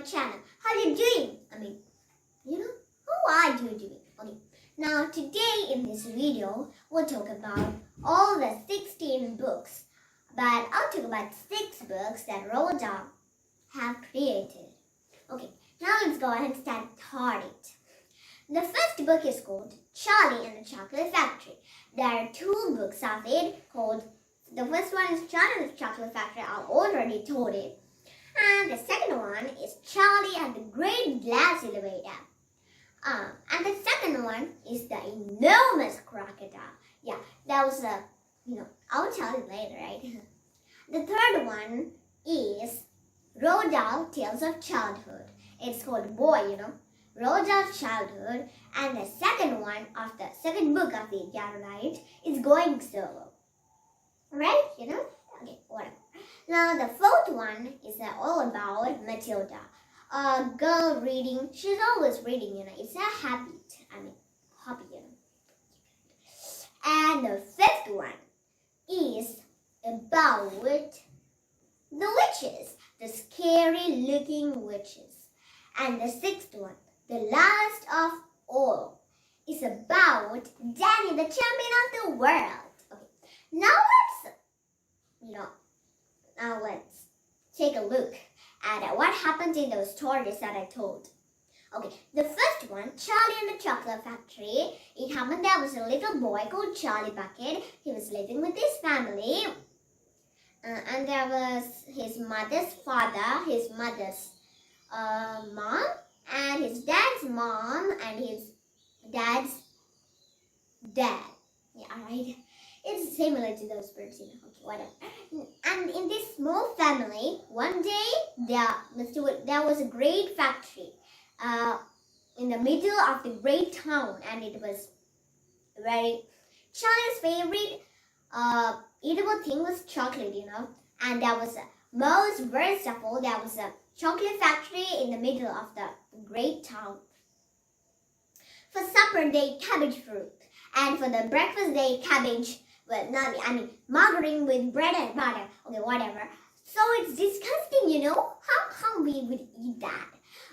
channel. How are you doing? How are you doing? Okay. Now today in this video, we'll talk about all the 16 books. But I'll talk about 6 books that Roald Dahl have created. Okay, now let's go ahead and start it. The first book is called Charlie and the Chocolate Factory. There are 2 books of it called, the first one is Charlie and the Chocolate Factory. I already told it. And the second one is Charlie and the Great Glass Elevator. And the second one is the enormous crocodile. Yeah, that was I'll tell you later, right? The third one is Roald Dahl Tales of Childhood. It's called Boy, Roald Dahl's Childhood. And the second one of the second book of it, yeah, right, is Going Solo. Right? Okay, whatever. Now the fourth one is all about Matilda. A girl reading, she's always reading, it's a habit, hobby, And the fifth one is about the witches, the scary looking witches. And the sixth one, the last of all, is about Danny, the champion of the world. Okay, now let's take a look at what happened in those stories that I told. Okay, the first one, Charlie and the Chocolate Factory. It happened there was a little boy called Charlie Bucket. He was living with his family. And there was his mother's father, his mother's mom, and his dad's mom, and his dad's dad. Yeah, alright. It's similar to those birds, Okay, whatever. And in this small family, one day there was a great factory in the middle of the great town, and it was Charlie's favorite eatable thing was chocolate, And there was worst of all, there was a chocolate factory in the middle of the great town. For supper, they ate cabbage fruit, and for the breakfast, they ate cabbage. Margarine with bread and butter. Okay, whatever. So it's disgusting, How we would eat that?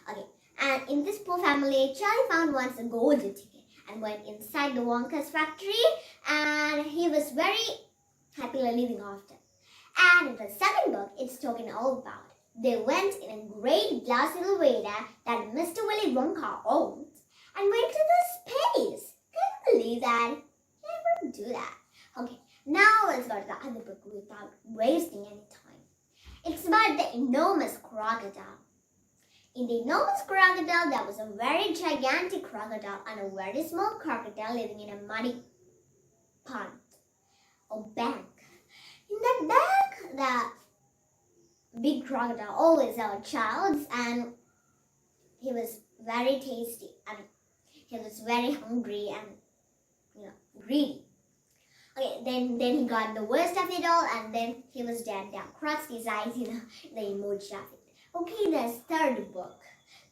Okay, and in this poor family, Charlie found once a golden ticket and went inside the Wonka's factory, and he was very happily living after. And in the second book, it's talking all about. They went in a great glass elevator that Mr. Willy Wonka owned and went to the space. Can you believe that? I never do that. Okay, now let's go to the other book without wasting any time. It's about the enormous crocodile. In the enormous crocodile, there was a very gigantic crocodile and a very small crocodile living in a muddy pond or bank. In that bank, the big crocodile always had a child, and he was very tasty, and he was very hungry and greedy. Okay, then he got the worst of it all, and then he was dead down, crossed his eyes, the emoji of it. Okay, the third book.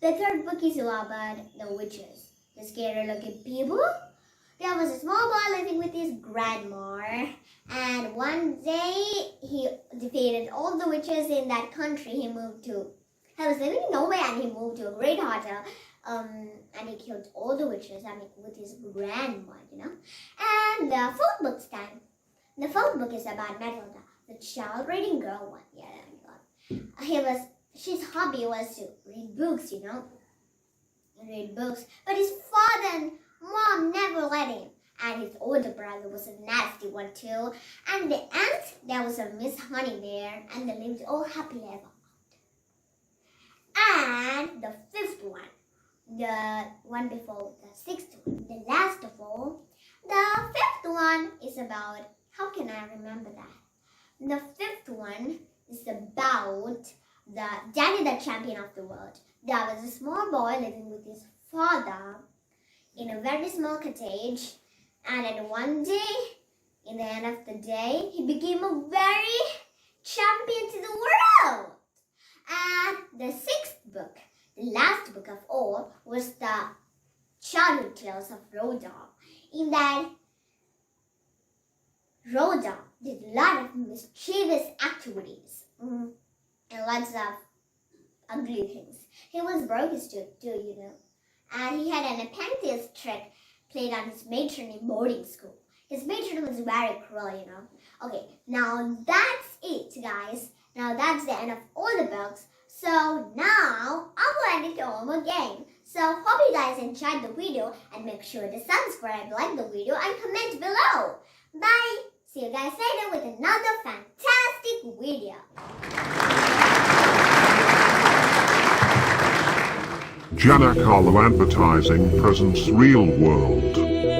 The third book is about the witches, the scary looking people. There was a small boy living with his grandma, and one day he defeated all the witches in that country. He was living in Norway, and he moved to a great hotel. And he killed all the witches, with his grandma, And the fourth book's time. The fourth book is about Matilda, the child reading girl one. Yeah, his hobby was to read books, Read books. But his father and mom never let him. And his older brother was a nasty one too. And the end, there was a Miss Honey there, and they lived all happily ever after. And the fifth one. The one before the sixth one, the last of all. The fifth one is about, how can I remember that? The fifth one is about the Danny, the champion of the world. There was a small boy living with his father in a very small cottage, and then one day, in the end of the day, he became a very champion to the world. And the sixth book, the last book of all, was the childhood tales of Roald Dahl. In that, Roald Dahl did a lot of mischievous activities and lots of ugly things. He was broke too. And he had an apprentice trick played on his matron in boarding school. His matron was very cruel. Okay, now that's it, guys. Now that's the end of all the books. So now I'll end it home again. So hope you guys enjoyed the video and make sure to subscribe, like the video and comment below. Bye! See you guys later with another fantastic video. Janakala Advertising presents Real World.